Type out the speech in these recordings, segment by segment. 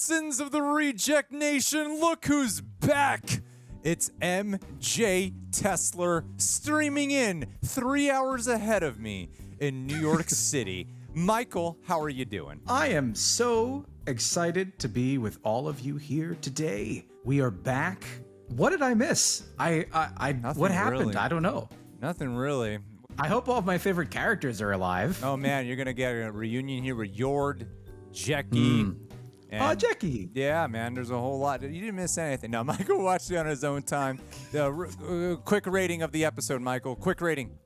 citizens of the Reject Nation, look who's back. It's MJ Tesler streaming in 3 hours ahead of me in New York City. Michael, how are you doing? I am so excited to be with all of you here today. We are back. What did I miss? What happened? Really. I don't know. Nothing really. I hope all of my favorite characters are alive. Oh man, you're gonna get a reunion here with Yord, Jackie. Jackie. Yeah, man, there's a whole lot. You didn't miss anything. No, Michael watched it on his own time. Quick rating of the episode, Michael. Quick rating.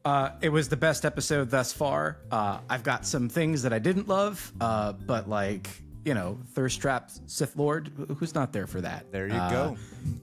It was the best episode thus far. I've got some things that I didn't love, but like, you know, thirst-trapped Sith Lord, who's not there for that? There you go.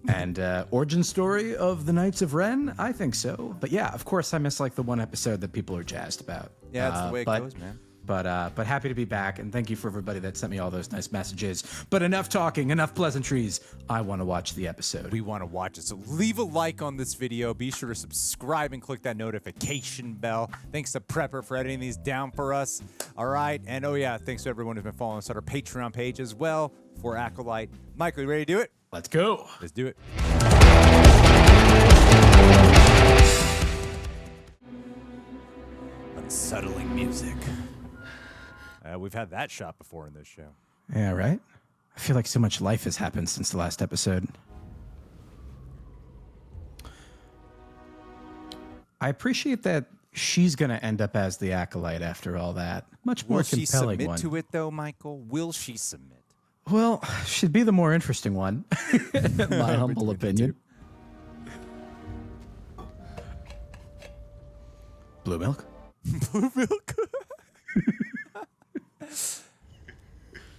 And origin story of the Knights of Ren, I think so. But yeah, of course, I miss like the one episode that people are jazzed about. Yeah, that's the way it goes, man. But happy to be back, and thank you for everybody that sent me all those nice messages. But enough talking, enough pleasantries. I want to watch the episode. We want to watch it, so leave a like on this video. Be sure to subscribe and click that notification bell. Thanks to Prepper for editing these down for us. All right, and oh yeah, thanks to everyone who's been following us on our Patreon page as well for Acolyte. Michael, you ready to do it? Let's go. Let's do it. Unsettling music. We've had that shot before in this show. Yeah, right? I feel like so much life has happened since the last episode. I appreciate that she's going to end up as the Acolyte after all that. Much more compelling one. Will she submit to it, though, Michael? Will she submit? Well, she'd be the more interesting one, in my humble opinion. Blue milk? Blue milk?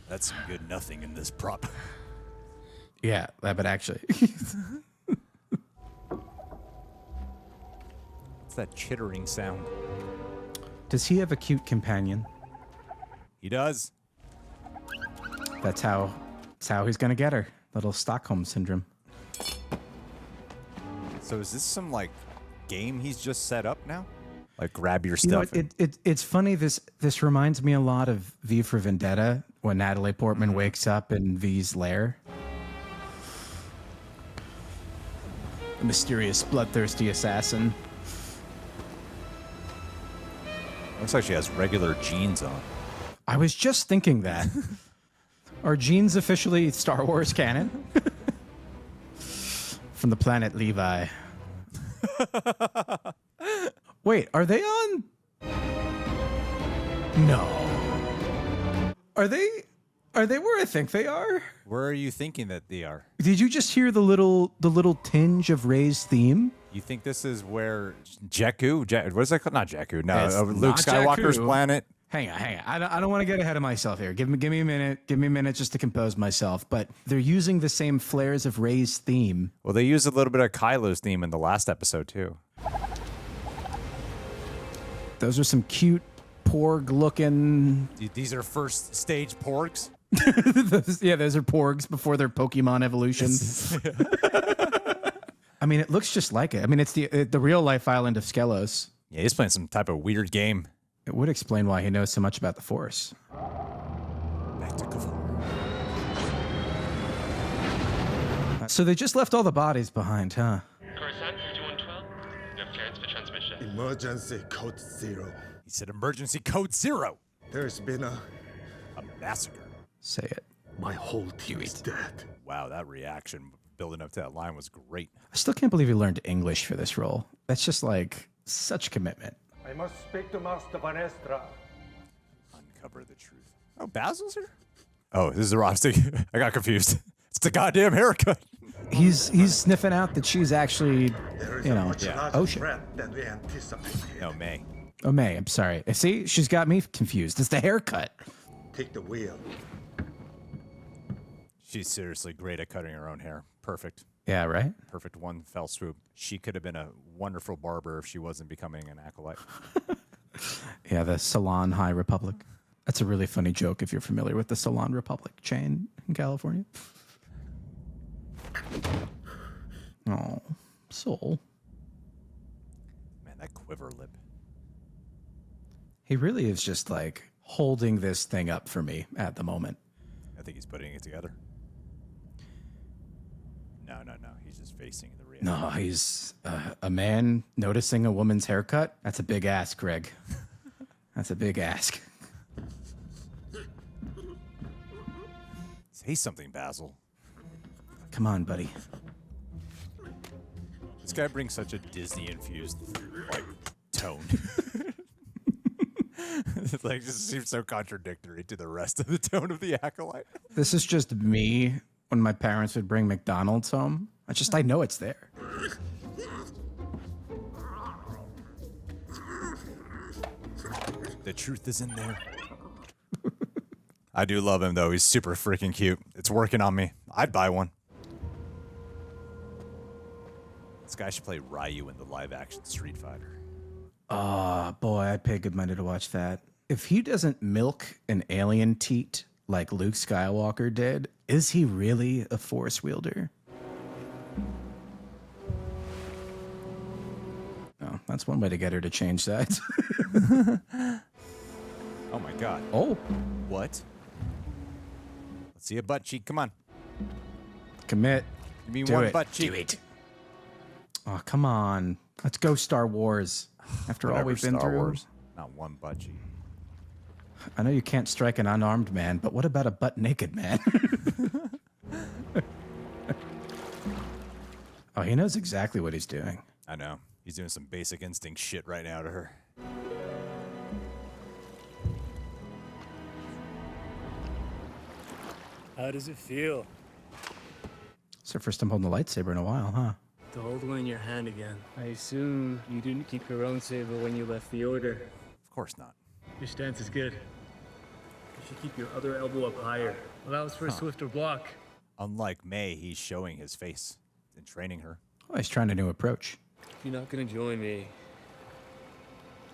That's some good nothing in this prop. Yeah, but actually. What's that chittering sound? Does he have a cute companion? He does. That's how he's gonna get her. Little Stockholm syndrome. So is this some like game he's just set up now? Like grab your You know, stuff. it's funny. This reminds me a lot of V for Vendetta when Natalie Portman wakes up in V's lair. The mysterious, bloodthirsty assassin. Looks like she has regular jeans on. I was just thinking that. Are jeans officially Star Wars canon? From the planet Levi. Wait, are they on? No. Are they where I think they are? Where are you thinking that they are? Did you just hear the little tinge of Rey's theme? You think this is where Jakku? What is that called? Not Jakku. No, It's Luke not Skywalker's Jakku. planet. Hang on. I don't want to get ahead of myself here. Give me a minute. Give me a minute just to compose myself. But they're using the same flares of Rey's theme. Well, they used a little bit of Kylo's theme in the last episode too. Those are some cute porg-looking. These are first stage porgs. Yeah, those are porgs before their Pokemon evolutions. I mean, it looks just like it. I mean, it's the real life island of Skelos. Yeah, he's playing some type of weird game. It would explain why he knows so much about the Force. Back to Kavor. So they just left all the bodies behind, huh? Coruscant 5112, you have clearance for transmission. Emergency code 0. He said emergency code 0. There's been A massacre. Say it. my whole team is dead. Wow, that reaction building up to that line was great. I still can't believe he learned English for this role. That's just like such commitment. I must speak to Master Vanestra. Uncover the truth. Oh, Basil's here? Oh, this is the Rosti. I got confused. It's the goddamn haircut. He's sniffing out that she's actually, There is you a know, much larger Ocean. threat than we anticipated. No, May. Oh, May, I'm sorry. See, she's got me confused. It's the haircut. Take the wheel. She's seriously great at cutting her own hair. Perfect. Yeah, right? Perfect one fell swoop. She could have been a wonderful barber if she wasn't becoming an acolyte. Yeah, the Salon High Republic. That's a really funny joke if you're familiar with the Salon Republic chain in California. Oh, Soul. Man, that quiver lip. He really is just like holding this thing up for me at the moment. I think he's putting it together. No. He's just facing the reality. No, he's a man noticing a woman's haircut. That's a big ask, Greg. That's a big ask. Say something, Basil. Come on, buddy. This guy brings such a Disney-infused, like, tone. It like just seems so contradictory to the rest of the tone of the Acolyte. This is just me when my parents would bring McDonald's home. I know it's there. The truth is in there. I do love him, though. He's super freaking cute. It's working on me. I'd buy one. This guy should play Ryu in the live-action Street Fighter. Oh, boy, I'd pay good money to watch that. If he doesn't milk an alien teat like Luke Skywalker did, is he really a Force wielder? Oh, that's one way to get her to change sides. Oh, my God. Oh. What? Let's see a butt cheek. Come on. Commit. Give me Do one it. butt cheek. Do it. Oh, come on. Let's go Star Wars. After all Whatever, we've been Star through. Wars. Not one butt cheek. I know you can't strike an unarmed man, but what about a butt-naked man? Oh, he knows exactly what he's doing. I know. He's doing some basic instinct shit right now to her. How does it feel It's the first time holding a lightsaber in a while, huh? to hold one in your hand again? I assume you didn't keep your own saber when you left the Order. Of course not. Your stance is good. You should keep your other elbow up higher. Allows for a swifter block. Unlike May, he's showing his face and training her. Oh, he's trying a new approach. If you're not gonna join me,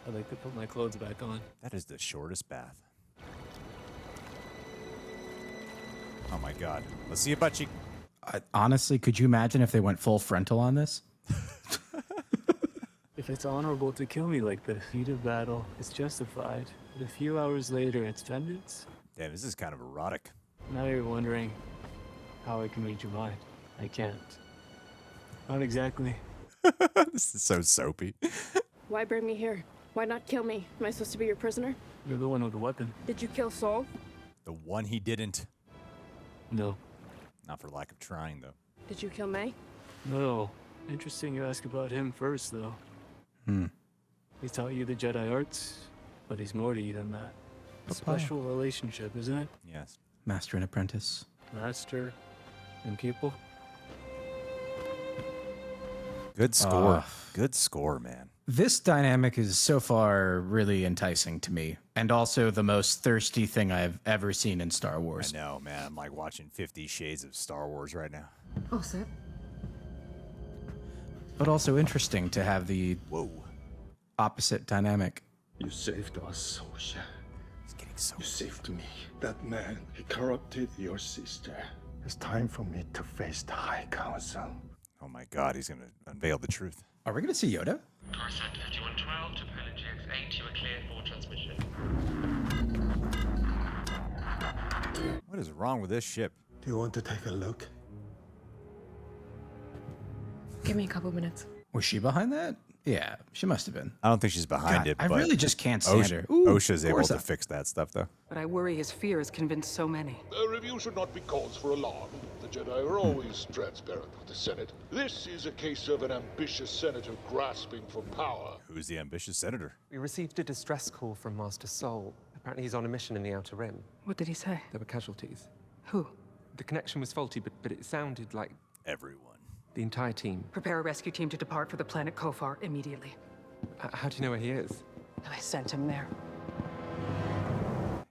I'd like to put my clothes back on. That is the shortest bath. Oh my God. Let's see a butt cheek. Honestly, could you imagine if they went full frontal on this? If it's honorable to kill me like this, heat of battle is justified. But a few hours later, it's vengeance. Damn, this is kind of erotic. Now you're wondering how I can read your mind. I can't. Not exactly. This is so soapy. Why bring me here? Why not kill me? Am I supposed to be your prisoner? You're the one with the weapon. Did you kill Saul? The one he didn't. No. Not for lack of trying, though. Did you kill May? No. Interesting you ask about him first, though. He taught you the Jedi arts, but he's more to you than that. A special relationship, isn't it? Yes. Master and apprentice. Master and pupil. Good score. Good score, man. This dynamic is so far really enticing to me, and also the most thirsty thing I've ever seen in Star I Wars. know, man. I'm like watching 50 Shades of Star Wars right now. Oh, sir. But also interesting to have the Whoa. opposite dynamic. You saved us, Osha. It's getting so... You saved me. That man, he corrupted your sister. It's time for me to face the High Council. Oh my God, he's going to unveil the truth. Are we going to see Yoda? Coruscant 5112 to pilot GX8, you are cleared for transmission. What is wrong with this ship? Do you want to take a look? Give me a couple minutes. Was she behind that? Yeah, she must have been. I don't think she's behind God, it, I but really just can't stand her. Ooh, OSHA's of able course to I- fix that stuff, though. But I worry his fear has convinced so many. A review should not be cause for alarm. The Jedi are always transparent with the Senate. This is a case of an ambitious senator grasping for power. Who's the ambitious senator? We received a distress call from Master Sol. Apparently he's on a mission in the Outer Rim. What did he say? There were casualties. Who? The connection was faulty, but it sounded like Everyone. the entire team. Prepare a rescue team to depart for the planet Kofar immediately. How do you know where he is? I sent him there.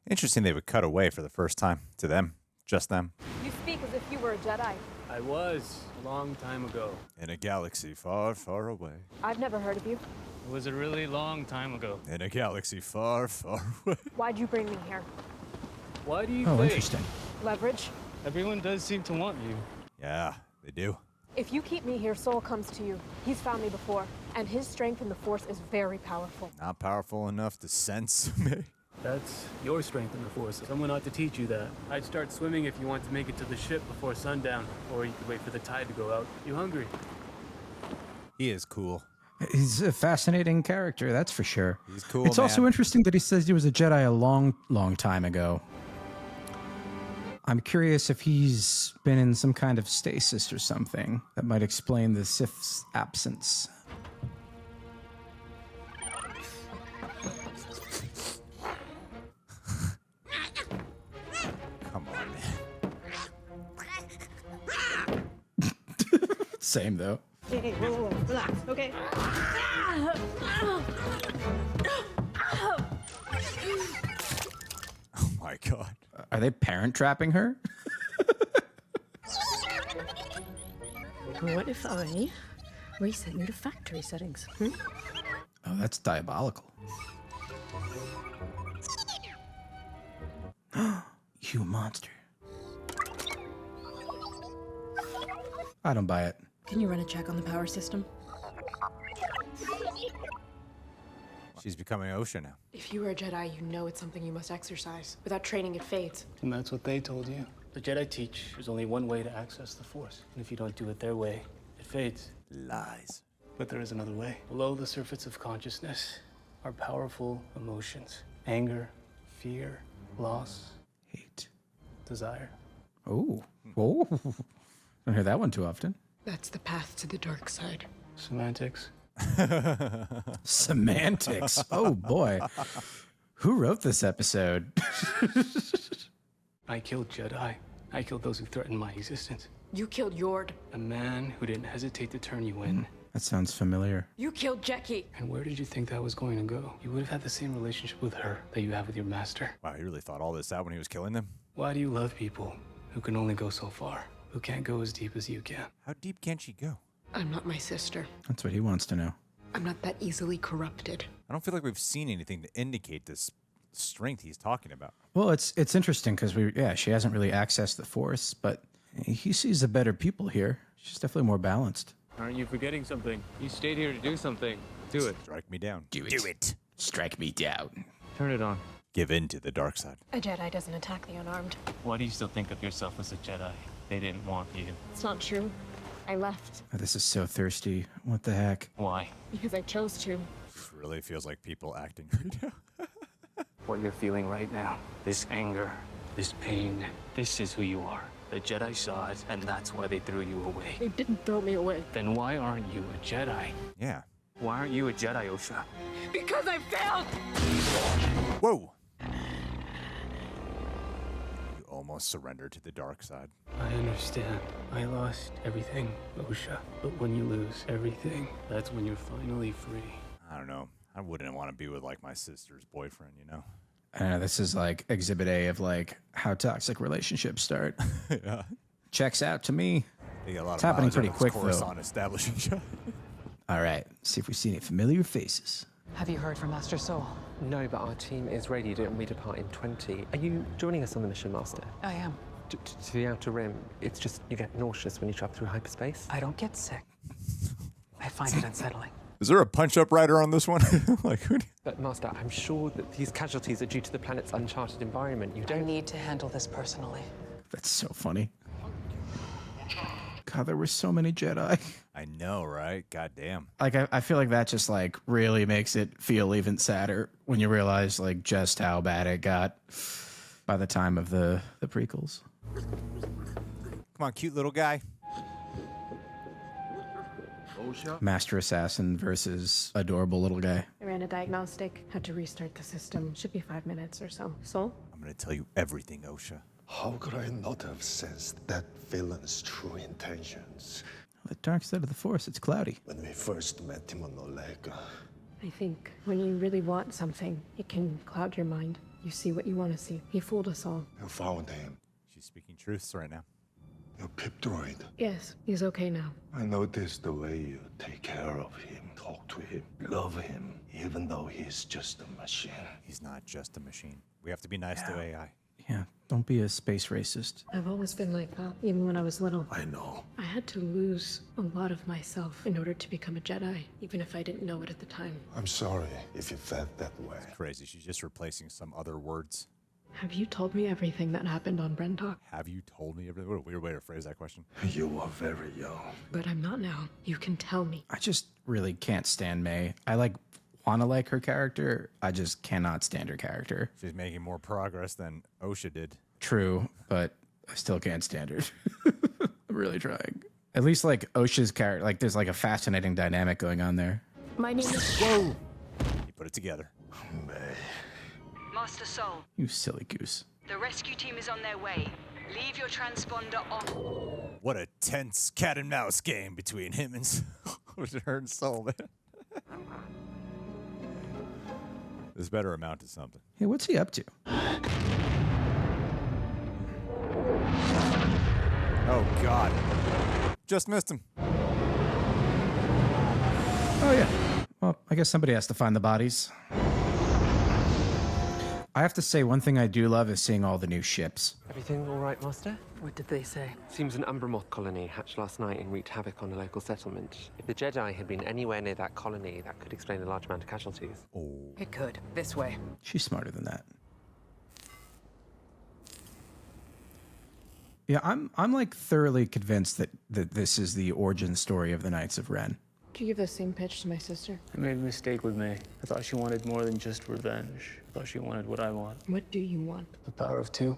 Interesting they would cut away for the first time to them. Just them. You speak as if you were a Jedi. I was a long time ago. In a galaxy far, far away. I've never heard of you. It was a really long time ago. In a galaxy far, far away. Why'd you bring me here? Why do you Oh, think? interesting. Leverage? Everyone does seem to want you. Yeah, they do. If you keep me here, Saul comes to you. He's found me before, and his strength in the Force is very powerful. Not powerful enough to sense me. That's your strength in the Force. Someone ought to teach you that. I'd start swimming if you want to make it to the ship before sundown, or you could wait for the tide to go out. You hungry? He is cool. He's a fascinating character, that's for sure. He's cool, It's also man. interesting that he says he was a Jedi a long, long time ago. I'm curious if he's been in some kind of stasis or something that might explain the Sith's absence. Come on, man. Same, though. Hey, whoa, relax, okay? Oh my god. Are they parent trapping her? What if I reset you to factory settings? Oh, that's diabolical. You monster. I don't buy it. Can you run a check on the power system? She's becoming Osha now. If you were a Jedi, you know it's something you must exercise. Without training, it fades. And that's what they told you. The Jedi teach there's only one way to access the Force. And if you don't do it their way, it fades. Lies. But there is another way. Below the surface of consciousness are powerful emotions. Anger, fear, loss, Hate. desire. Oh. Oh. Don't hear that one too often. That's the path to the dark side. Semantics. Semantics. Oh, boy. Who wrote this episode? I killed Jedi. I killed those who threatened my existence. You killed Yord. A man who didn't hesitate to turn you in. That sounds familiar. You killed Jackie. And where did you think that was going to go? You would have had the same relationship with her that you have with your master. Wow, he really thought all this out when he was killing them. Why do you love people who can only go so far? Who can't go as deep as you can? How deep can she go? I'm not my sister. That's what he wants to know. I'm not that easily corrupted. I don't feel like we've seen anything to indicate this strength he's talking about. Well, it's interesting because she hasn't really accessed the Force, but he sees the better people here. She's definitely more balanced. Aren't you forgetting something? You stayed here to do something. Do it. Strike me down. Do it. Strike me down. Turn it on. Give in to the dark side. A Jedi doesn't attack the unarmed. Why do you still think of yourself as a Jedi? They didn't want you. It's not true. I left Oh, this is so thirsty. What the heck? Why? because I chose to. This really feels like people acting right now. What you're feeling right now, this anger, this pain, this is who you are. The Jedi saw it, and that's why they threw you away. They didn't throw me away. Then why aren't you a Jedi? Yeah. Why aren't you a Jedi, Osha? Because I failed! Whoa! You almost surrendered to the dark side. I understand. I lost everything, Osha. But when you lose everything, that's when you're finally free. I don't know. I wouldn't want to be with, like, my sister's boyfriend, you know? I don't know. This is like Exhibit A of like how toxic relationships start. Yeah. Checks out to me. They get a lot It's of happening mileage pretty out of quick, this though. Coruscant establishing shot. All right. See if we see any familiar faces. Have you heard from Master Soul? No, but our team is ready and we depart in 20. Are you joining us on the mission, Master? I am. To the Outer Rim. It's just you get nauseous when you travel through hyperspace. I don't get sick. I find it unsettling. Is there a punch-up rider on this one? Like, who? But Master, I'm sure that these casualties are due to the planet's uncharted environment. You I don't need to handle this personally. That's so funny. God, there were so many Jedi. I know, right? God damn. Like, I feel like that just like really makes it feel even sadder when you realize like just how bad it got by the time of the prequels. Come on, cute little guy. Master Assassin versus adorable little guy. I ran a diagnostic, had to restart the system. Should be 5 minutes or so. Soul? I'm going to tell you everything, Osha. How could I not have sensed that villain's true intentions The dark side of the Force, it's cloudy. when we first met him on Olega? I think when you really want something, it can cloud your mind. You see what you want to see. He fooled us all. You found him, She's speaking truths right now. your pip droid. Yes, he's okay now. I noticed the way you take care of him, talk to him, love him, even though he's just a machine. He's not just a machine. We have to be nice to AI. Yeah, Don't be a space racist. I've always been like that, even when I was little. I know. I had to lose a lot of myself in order to become a Jedi, even if I didn't know it at the time. I'm sorry if you felt that way. Crazy. She's just replacing some other words. Have you told me everything that happened on Brentalk? Have you told me everything? What a weird way to phrase that question. You were very young. But I'm not now. You can tell me. I just really can't stand May. I want to like her character. I just cannot stand her character. She's making more progress than Osha did. True, but I still can't stand her. I'm really trying. At least like Osha's character, like there's like a fascinating dynamic going on there. My name is... Whoa! You put it together. May. Master Soul, You silly goose. the rescue team is on their way. Leave your transponder on. What a tense cat and mouse game between him and her and Soul, man. This better amount to something. Hey, what's he up to? Oh, God. Just missed him. Oh, yeah. Well, I guess somebody has to find the bodies. I have to say, one thing I do love is seeing all the new ships. Everything all right, Master? What did they say? Seems an Umbramoth colony hatched last night and wreaked havoc on a local settlement. If the Jedi had been anywhere near that colony, that could explain a large amount of casualties. It could. This way. She's smarter than that. Yeah, I'm like thoroughly convinced that this is the origin story of the Knights of Ren. Could you give the same pitch to my sister? I made a mistake with May. I thought she wanted more than just revenge. I thought she wanted what I want. What do you want? The power of two.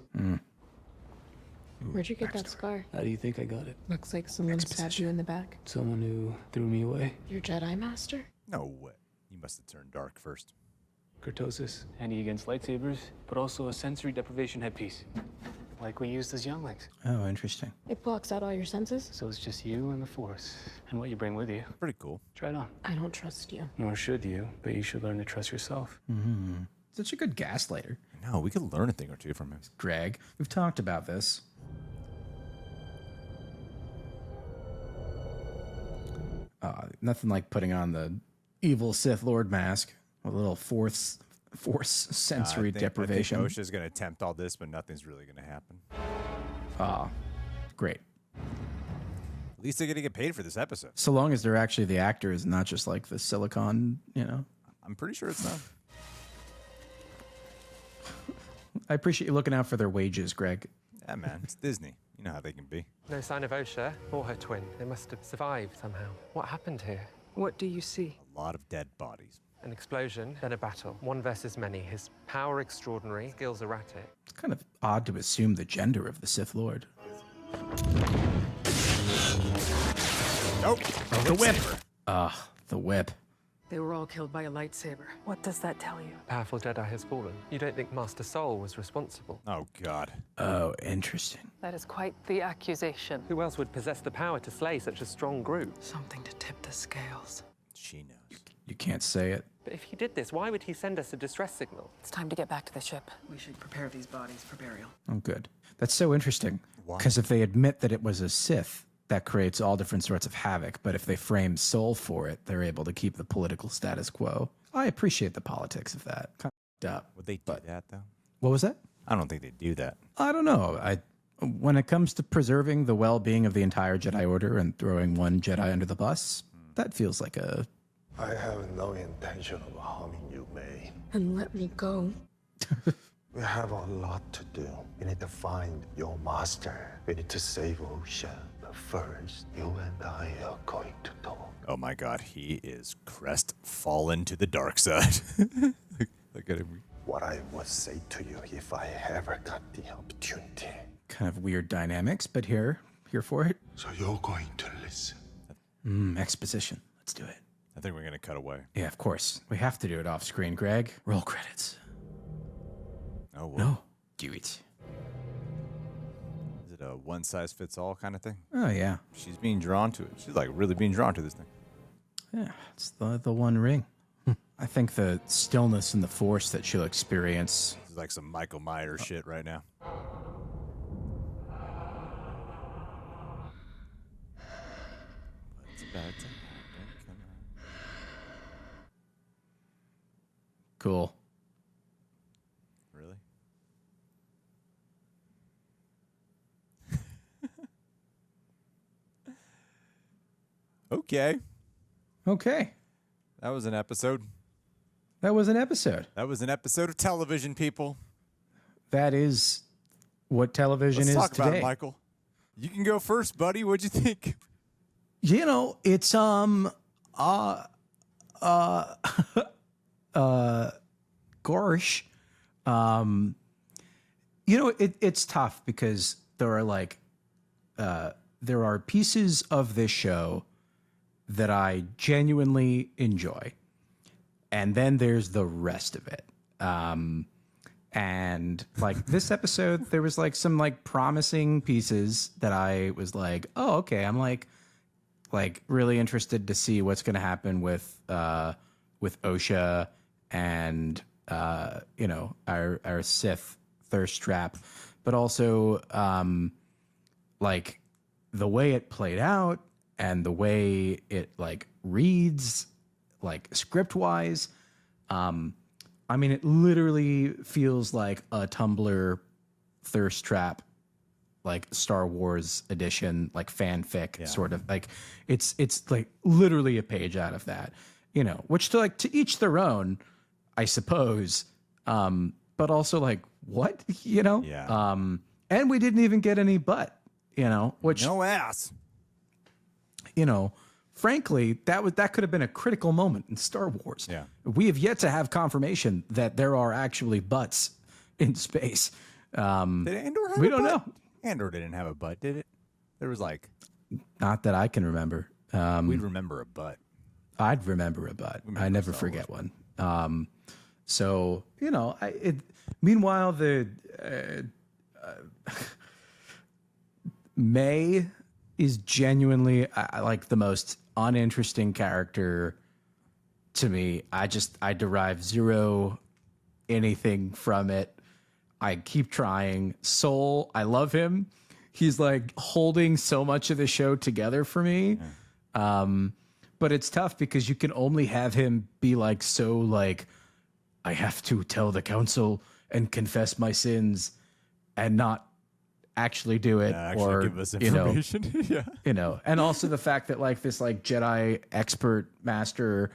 Where'd you get that scar? How do you think I got it? Looks like someone stabbed you in the back. Someone who threw me away. Your Jedi Master? No way. You must have turned dark first. Kurtosis, handy against lightsabers, but also a sensory deprivation headpiece. Like we used as younglings. Oh, interesting. It blocks out all your senses? So it's just you and the Force, and what you bring with you. Pretty cool. Try it on. I don't trust you. Nor should you, but you should learn to trust yourself. Such a good gaslighter. No, we could learn a thing or two from him. Greg, we've talked about this. Nothing like putting on the evil Sith Lord mask with a little force sensory deprivation. I think Osha's going to attempt all this, but nothing's really going to happen. Great. At least they're going to get paid for this episode. So long as they're actually the actors, not just like the silicon, I'm pretty sure it's not. I appreciate you looking out for their wages, Greg. Yeah, man. It's Disney. You know how they can be. No sign of Osha or her twin. They must have survived somehow. What happened here? What do you see? A lot of dead bodies. An explosion, then a battle. One versus many. His power extraordinary, skills erratic. It's kind of odd to assume the gender of the Sith Lord. Nope. The whip. The whip. They were all killed by a lightsaber. What does that tell you? Powerful Jedi has fallen. You don't think Master Soul was responsible? Oh, God. Oh, interesting. That is quite the accusation. Who else would possess the power to slay such a strong group? Something to tip the scales. She knows. You can't say it. But if he did this, why would he send us a distress signal? It's time to get back to the ship. We should prepare these bodies for burial. Oh, good. That's so interesting. Why? Because if they admit that it was a Sith, that creates all different sorts of havoc. But if they frame Soul for it, they're able to keep the political status quo. I appreciate the politics of that. Kind of up. Would they do that, though? What was that? I don't think they'd do that. I don't know. When it comes to preserving the well-being of the entire Jedi Order and throwing one Jedi under the bus, that feels like a... I have no intention of harming you, May. And let me go. We have a lot to do. We need to find your master. We need to save Osha. But first, you and I are going to talk. Oh, my God. He is crestfallen to the dark side. Look at him. What I would say to you if I ever got the opportunity. Kind of weird dynamics, but here for it. So you're going to listen. Exposition. Let's do it. I think we're going to cut away. Yeah, of course. We have to do it off screen, Greg. Roll credits. Oh, well. No. Do it. Is it a one-size-fits-all kind of thing? Oh, yeah. She's being drawn to it. She's, like, really being drawn to this thing. Yeah, it's the one ring. I think the stillness and the force that she'll experience. This is like some Michael Myers shit right now. What's about to happen? Come on. Cool. Really? Okay. Okay. That was an episode. That was an episode. That was an episode of television, people. That is what television Let's is talk today. about it, Michael. You can go first, buddy. What'd you think? You know, it's gosh. You know, it's tough because there are pieces of this show that I genuinely enjoy. And then there's the rest of it. And like this episode, there was like some like promising pieces that I was like, oh, okay. I'm like really interested to see what's going to happen with Osha and, you know, our Sith thirst trap, but also, like the way it played out and the way it like reads, like script wise. I mean, it literally feels like a Tumblr thirst trap, like Star Wars edition, like fanfic sort of like it's like literally a page out of that, you know, which to each their own, I suppose. But also like, what, you know? Yeah. And we didn't even get any butt, you know, which no ass, you know, frankly, that could have been a critical moment in Star Wars. Yeah. We have yet to have confirmation that there are actually butts in space. Did Andor have we a don't butt? know. Andor didn't have a butt, did it? There was like... Not that I can remember. We'd remember a butt. I'd remember a butt. I never forget one. So, you know, meanwhile, the May is genuinely like the most uninteresting character to me. I derive zero anything from it. I keep trying. Soul, I love him. He's like holding so much of the show together for me. But it's tough because you can only have him be like, so like, I have to tell the council and confess my sins and not actually do it, or give us information. You know, and also the fact that like this like Jedi expert master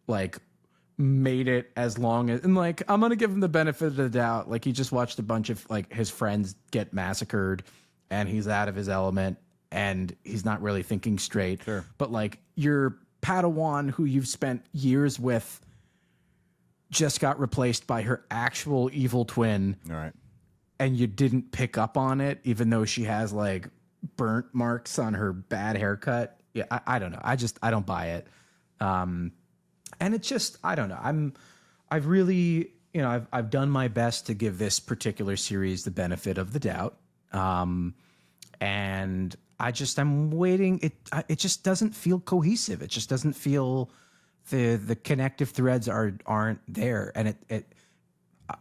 like made it as long as, and like I'm gonna give him the benefit of the doubt, like he just watched a bunch of like his friends get massacred and he's out of his element and he's not really thinking straight. Sure. But like your Padawan who you've spent years with just got replaced by her actual evil twin. All right. And you didn't pick up on it, even though she has like burnt marks on her bad haircut. Yeah, I don't know. I don't buy it. And it's just, I don't know. I've really, you know, I've done my best to give this particular series the benefit of the doubt. And I'm waiting. It just doesn't feel cohesive. It just doesn't feel the connective threads aren't there. And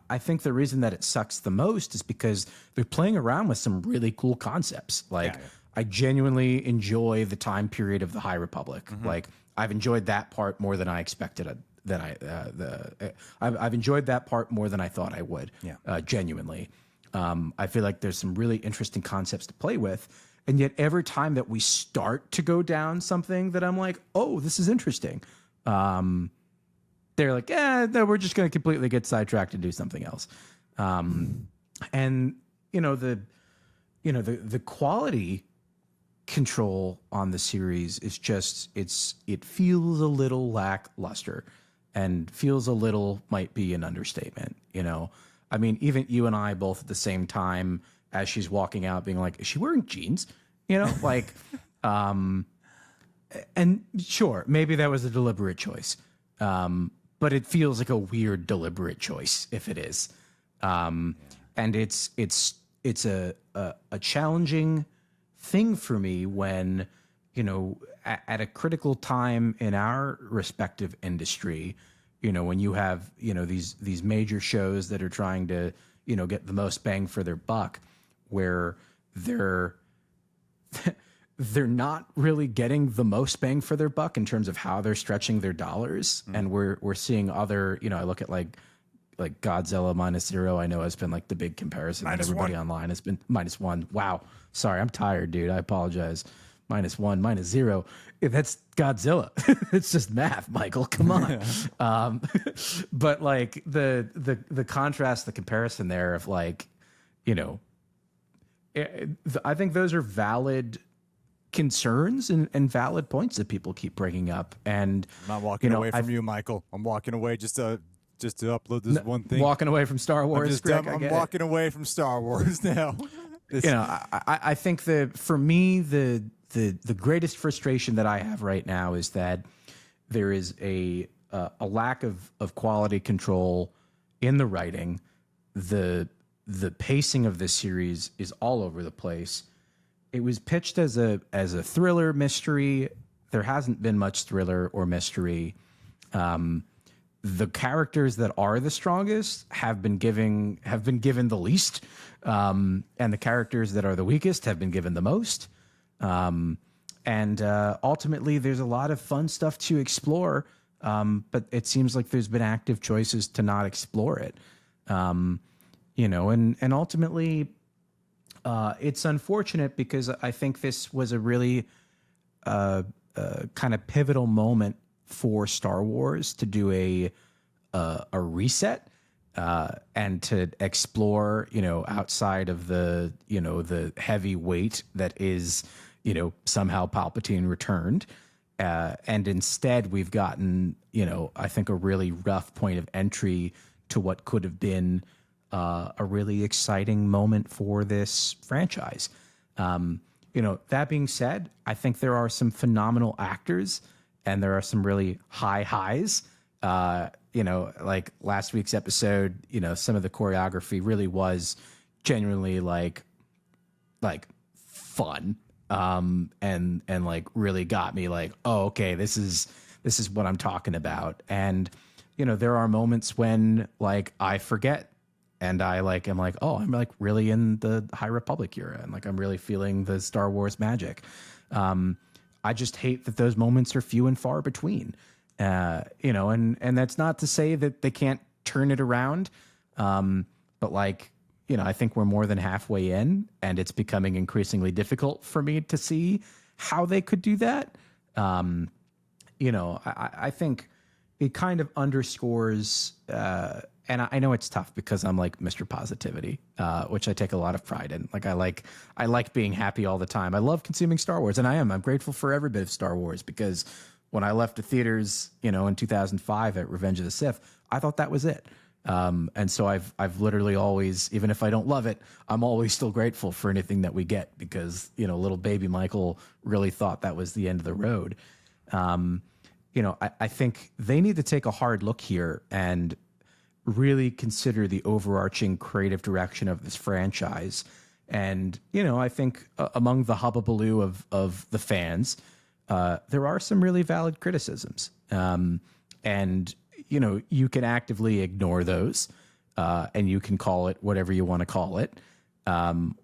I think the reason that it sucks the most is because they're playing around with some really cool concepts. Like I genuinely enjoy the time period of the High Republic. Like I've enjoyed that part more than I expected. I've enjoyed that part more than I thought I would. Genuinely. I feel like there's some really interesting concepts to play with. And yet every time that we start to go down something that I'm like, oh, this is interesting. They're like, no, we're just going to completely get sidetracked and do something else. And the quality control on the series is just, it feels a little lackluster and feels a little, might be an understatement. You know, I mean, even you and I both at the same time as she's walking out being like, is she wearing jeans? You know, like, and sure, maybe that was a deliberate choice. But it feels like a weird, deliberate choice if it is. And it's a challenging thing for me when, you know, at a critical time in our respective industry, you know, when you have, you know, these major shows that are trying to, you know, get the most bang for their buck, where they're not really getting the most bang for their buck in terms of how they're stretching their dollars. And we're seeing other, you know, I look at like Godzilla -0, I know has been like the big comparison that everybody online has been -1. Wow. Sorry, I'm tired, dude. I apologize. -1 -0. That's Godzilla. It's just math, Michael. Come on. But like the contrast, the comparison there of like, you know, I think those are valid concerns and valid points that people keep bringing up. And I'm not walking away from you, Michael. I'm walking away just to upload this one thing. Walking away from Star Wars. I'm walking away from Star Wars now. You know, I think that for me, the greatest frustration that I have right now is that there is a lack of quality control in the writing. The pacing of this series is all over the place. It was pitched as a thriller mystery. There hasn't been much thriller or mystery. The characters that are the strongest have been given the least, and the characters that are the weakest have been given the most. And ultimately, there's a lot of fun stuff to explore, but it seems like there's been active choices to not explore it. You know, and ultimately, it's unfortunate because I think this was a really kind of pivotal moment for Star Wars to do a reset and to explore, you know, outside of the, you know, the heavy weight that is, you know, somehow Palpatine returned. And instead we've gotten, you know, I think a really rough point of entry to what could have been a really exciting moment for this franchise. You know, that being said, I think there are some phenomenal actors and there are some really high highs. You know, like last week's episode, you know, some of the choreography really was genuinely like fun. And like really got me like, oh, okay, this is what I'm talking about. And, you know, there are moments when like I forget and I like am like, oh, I'm like really in the High Republic era and like I'm really feeling the Star Wars magic. I just hate that those moments are few and far between. You know, and that's not to say that they can't turn it around. But like, you know, I think we're more than halfway in and it's becoming increasingly difficult for me to see how they could do that. You know, I think it kind of underscores, and I know it's tough because I'm like Mr. Positivity, which I take a lot of pride in. Like I like being happy all the time. I love consuming Star Wars, and I'm grateful for every bit of Star Wars because when I left the theaters, you know, in 2005 at Revenge of the Sith, I thought that was it. And so I've literally always, even if I don't love it, I'm always still grateful for anything that we get because, you know, little baby Michael really thought that was the end of the road. You know, I think they need to take a hard look here and really consider the overarching creative direction of this franchise. And, you know, I think among the hubbubaloo of the fans, there are some really valid criticisms. And, you know, you can actively ignore those and you can call it whatever you want to call it.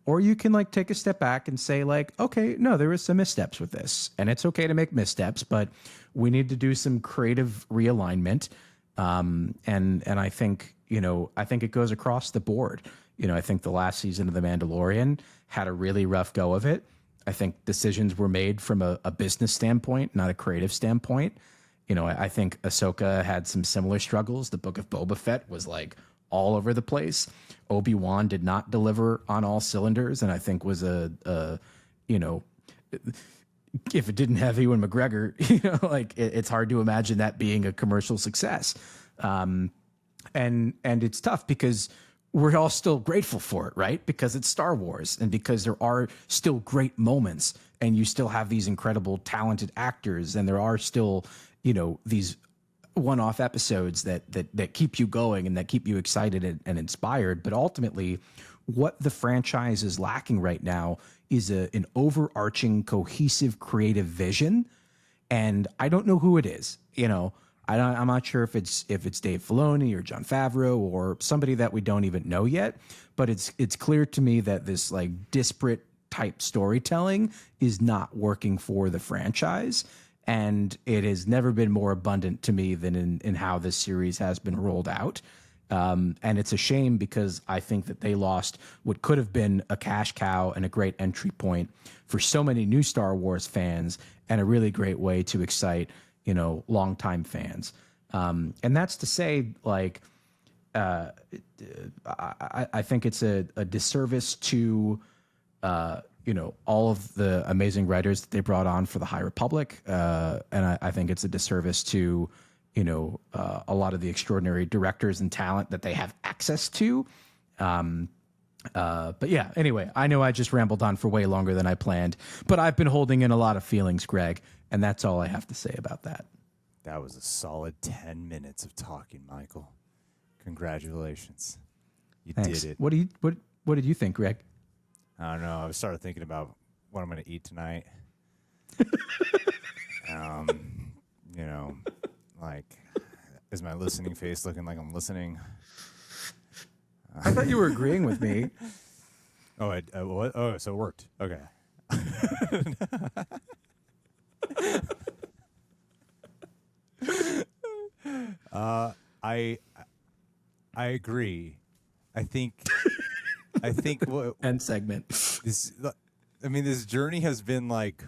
Or you can like take a step back and say like, okay, no, there was some missteps with this and it's okay to make missteps, but we need to do some creative realignment. And I think, you know, I think it goes across the board. You know, I think the last season of The Mandalorian had a really rough go of it. I think decisions were made from a business standpoint, not a creative standpoint. You know, I think Ahsoka had some similar struggles. The Book of Boba Fett was like all over the place. Obi-Wan did not deliver on all cylinders, and I think was a you know, if it didn't have Ewan McGregor, you know, like it's hard to imagine that being a commercial success. And it's tough because we're all still grateful for it, right? Because it's Star Wars and because there are still great moments and you still have these incredible talented actors and there are still, you know, these one-off episodes that keep you going and that keep you excited and inspired. But ultimately, what the franchise is lacking right now is an overarching, cohesive, creative vision. And I don't know who it is. You know, I'm not sure if it's Dave Filoni or Jon Favreau or somebody that we don't even know yet. But it's clear to me that this like disparate type storytelling is not working for the franchise. And it has never been more abundant to me than in how this series has been rolled out. And it's a shame because I think that they lost what could have been a cash cow and a great entry point for so many new Star Wars fans and a really great way to excite, longtime fans. And that's to say, like, I think it's a disservice to, all of the amazing writers that they brought on for the High Republic. And I think it's a disservice to, a lot of the extraordinary directors and talent that they have access to. But yeah, anyway, I know I just rambled on for way longer than I planned, but I've been holding in a lot of feelings, Greg, and that's all I have to say about that. That was a solid 10 minutes of talking, Michael. Congratulations. You Thanks. did it. What did you think, Greg? I don't know. I started thinking about what I'm going to eat tonight. Like, is my listening face looking like I'm listening? I thought you were agreeing with me. What? Oh, so it worked. Okay. I agree. I think end segment. This journey has been like,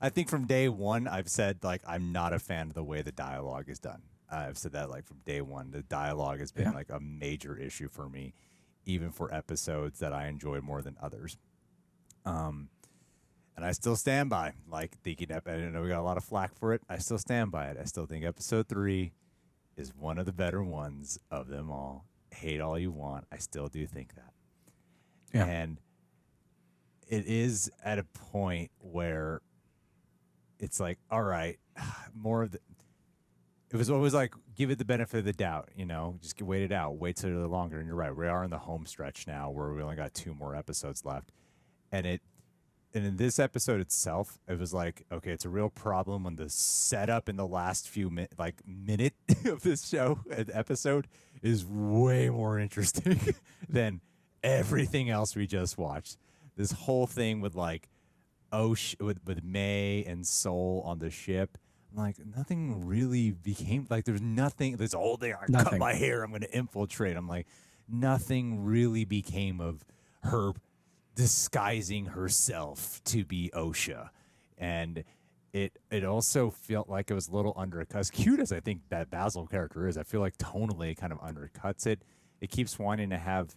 I think from day one, I've said, like, I'm not a fan of the way the dialogue is done. I've said that, like, from day one. The dialogue has been, like, a major issue for me, even for episodes that I enjoy more than others. And I still stand by, like, thinking I know we got a lot of flack for it. I still stand by it. I still think episode 3 is one of the better ones of them all. Hate all you want. I still do think that. Yeah. And it is at a point where it's like, all right, more of the. It was always like, give it the benefit of the doubt, just wait it out, wait till longer. And you're right, we are in the home stretch now where we only got 2 more episodes left, and in this episode itself, it was like, okay, it's a real problem when the setup in the last few minute of this episode is way more interesting than everything else we just watched. This whole thing with like with May and Sol on the ship, like nothing really became like there's nothing. This whole thing, I cut my hair, I'm going to infiltrate. I'm like, nothing really became of her disguising herself to be Osha, and it also felt like it was a little undercut. As cute as I think that Basil character is, I feel like tonally it kind of undercuts it. It keeps wanting to have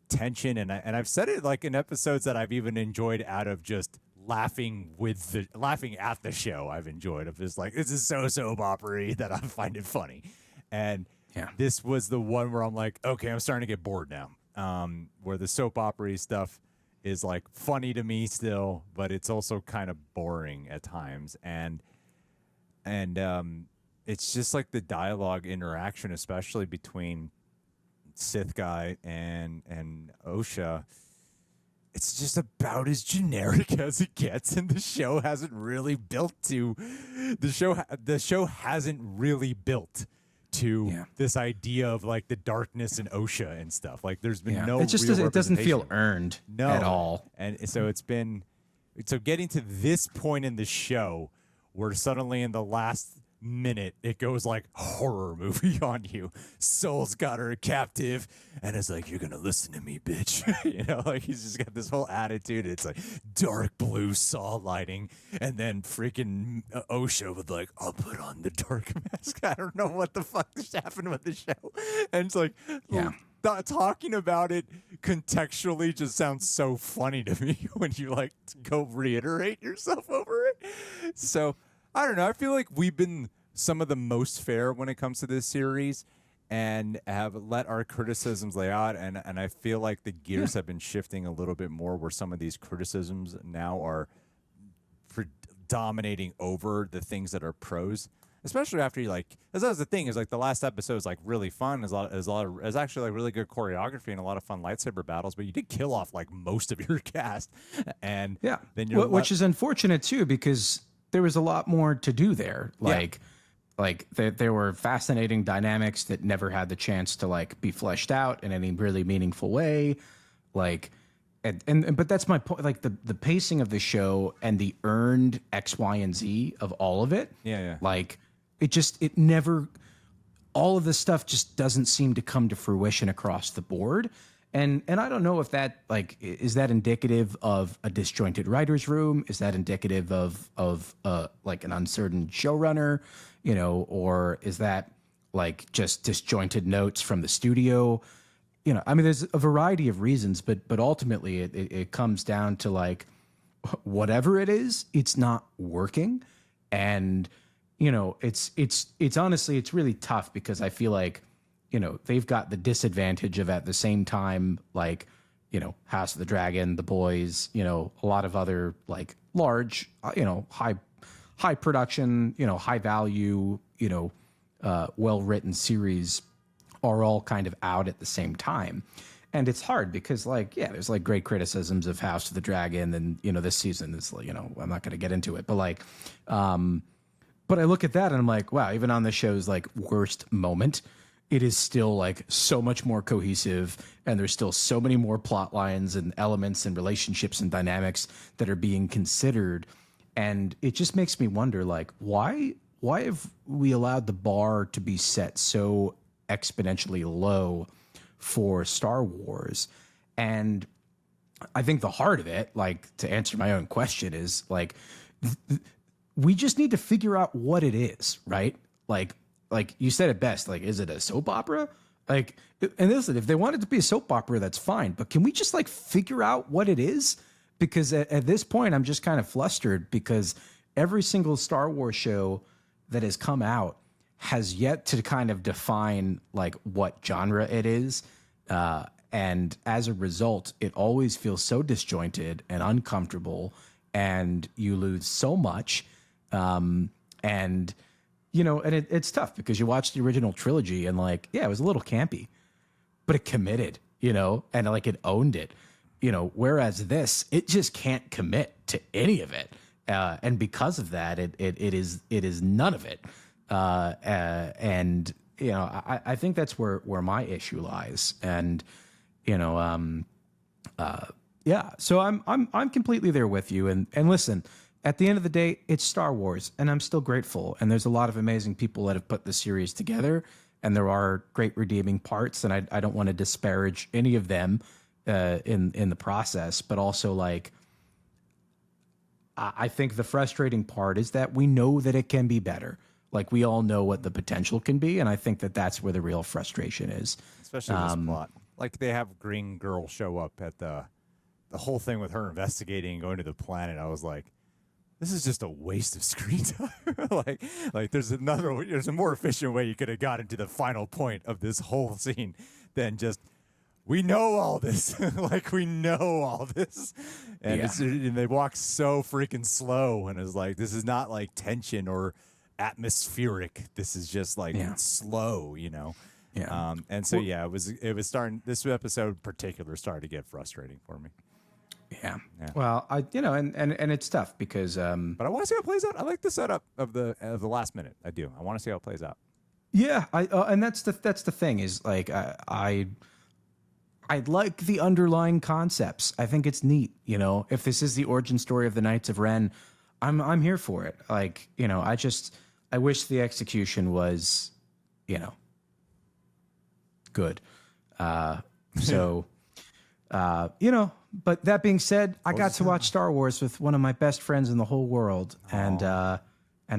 tension, and I've said it like in episodes that I've even enjoyed out of just laughing at the show. I've enjoyed of just like, this is so soap opera that I find it funny, and this was the one where I'm like, okay, I'm starting to get bored now. Where the soap opera stuff is like funny to me still, but it's also kind of boring at times, and it's just like the dialogue interaction, especially between Sith guy and Osha. It's just about as generic as it gets, and the show hasn't really built to this idea of like the darkness and Osha and stuff. Like there's been no. It just it doesn't feel earned at all. And so it's been getting to this point in the show where suddenly in the last minute it goes like horror movie on you. Sol's got her captive and it's like, you're gonna listen to me, bitch. Like he's just got this whole attitude. It's like dark blue saw lighting, and then freaking Osha with like, I'll put on the dark mask. I don't know what the fuck just happened with the show, and it's like, talking about it contextually just sounds so funny to me when you like go reiterate yourself over it. So I don't know. I feel like we've been some of the most fair when it comes to this series and have let our criticisms lay out. And I feel like the gears have been shifting a little bit more where some of these criticisms now are dominating over the things that are pros, especially after you like, that's the thing is like the last episode is like really fun. There's actually like really good choreography and a lot of fun lightsaber battles, but you did kill off like most of your cast. And then which is unfortunate too, because there was a lot more to do there. There were fascinating dynamics that never had the chance to like be fleshed out in any really meaningful way. But that's my point. Like the pacing of the show and the earned X, Y, and Z of all of it. Yeah. Like it never. all of this stuff just doesn't seem to come to fruition across the board. And I don't know if that, like, is that indicative of a disjointed writer's room? Is that indicative of like an uncertain showrunner, you know, or is that like just disjointed notes from the studio? You know, I mean, there's a variety of reasons, but ultimately it comes down to like, whatever it is, it's not working. And, you know, it's honestly, it's really tough because I feel like, you know, they've got the disadvantage of at the same time, like, you know, House of the Dragon, The Boys, you know, a lot of other like large, you know, high production, you know, high value, you know, well-written series are all kind of out at the same time. And it's hard because, like, yeah, there's like great criticisms of House of the Dragon, and, you know, this season is, you know, I'm not going to get into it, but like, but I look at that and I'm like, wow, even on the show's like worst moment, it is still like so much more cohesive, and there's still so many more plot lines and elements and relationships and dynamics that are being considered. And it just makes me wonder, like, why have we allowed the bar to be set so exponentially low for Star Wars? And I think the heart of it, like, to answer my own question, is like, we just need to figure out what it is, right? Like you said it best, like, is it a soap opera? Like, and listen, if they want it to be a soap opera, that's fine. But can we just like figure out what it is? Because at this point, I'm just kind of flustered because every single Star Wars show that has come out has yet to kind of define like what genre it is. And as a result, it always feels so disjointed and uncomfortable, and you lose so much. And, you know, and it's tough because you watch the original trilogy and like, yeah, it was a little campy, but it committed, you know, and like it owned it, you know, whereas this, it just can't commit to any of it. And because of that, it is none of it. And, you know, I think that's where my issue lies. And, you know, yeah, so I'm completely there with you. And listen, at the end of the day, it's Star Wars, and I'm still grateful. And there's a lot of amazing people that have put the series together, and there are great redeeming parts. And I don't want to disparage any of them in the process, but also like, I think the frustrating part is that we know that it can be better. Like, we all know what the potential can be, and I think that that's where the real frustration is. Especially this plot. Like, they have Green Girl show up at the whole thing with her investigating and going to the planet. I was like, this is just a waste of screen time. like there's a more efficient way you could have gotten to the final point of this whole scene than just, we know all this. Like, we know all this. And, and they walk so freaking slow, and it's like, this is not like tension or atmospheric. This is just like slow, you know? Yeah. And so, yeah, it was starting, this episode in particular started to get frustrating for me. Yeah. Well, and it's tough because, but I want to see how it plays out. I like the setup of the last minute. I do. I want to see how it plays out. Yeah. And that's the thing is, like, I like the underlying concepts. I think it's neat. You know, if this is the origin story of the Knights of Ren, I'm here for it. Like, you know, I wish the execution was, you know, good. So, you know, but that being said, I got to watch Star Wars with one of my best friends in the whole world. And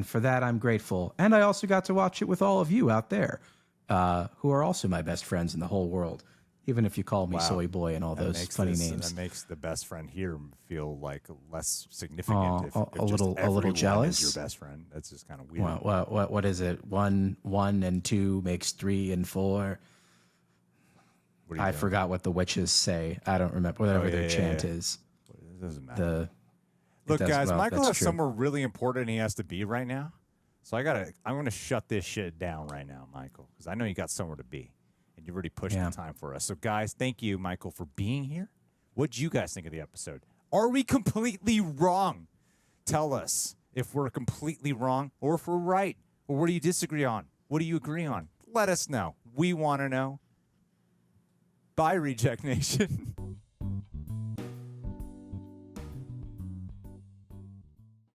for that, I'm grateful. And I also got to watch it with all of you out there, who are also my best friends in the whole world. Even if you call me Soy Boy and all those funny names. That makes the best friend here feel like less significant. If a little jealous. Is your best friend. That's just kind of weird. What is it? 1 and 2 makes 3 and 4. I forgot what the witches say. I don't remember whatever their chant is. It doesn't matter. Look, guys, Michael has somewhere really important he has to be right now. So I'm going to shut this shit down right now, Michael, because I know you got somewhere to be. And you've already pushed the time for us. So, guys, thank you, Michael, for being here. What'd you guys think of the episode? Are we completely wrong? Tell us if we're completely wrong or if we're right. Or what do you disagree on? What do you agree on? Let us know. We want to know. Bye, Reject Nation.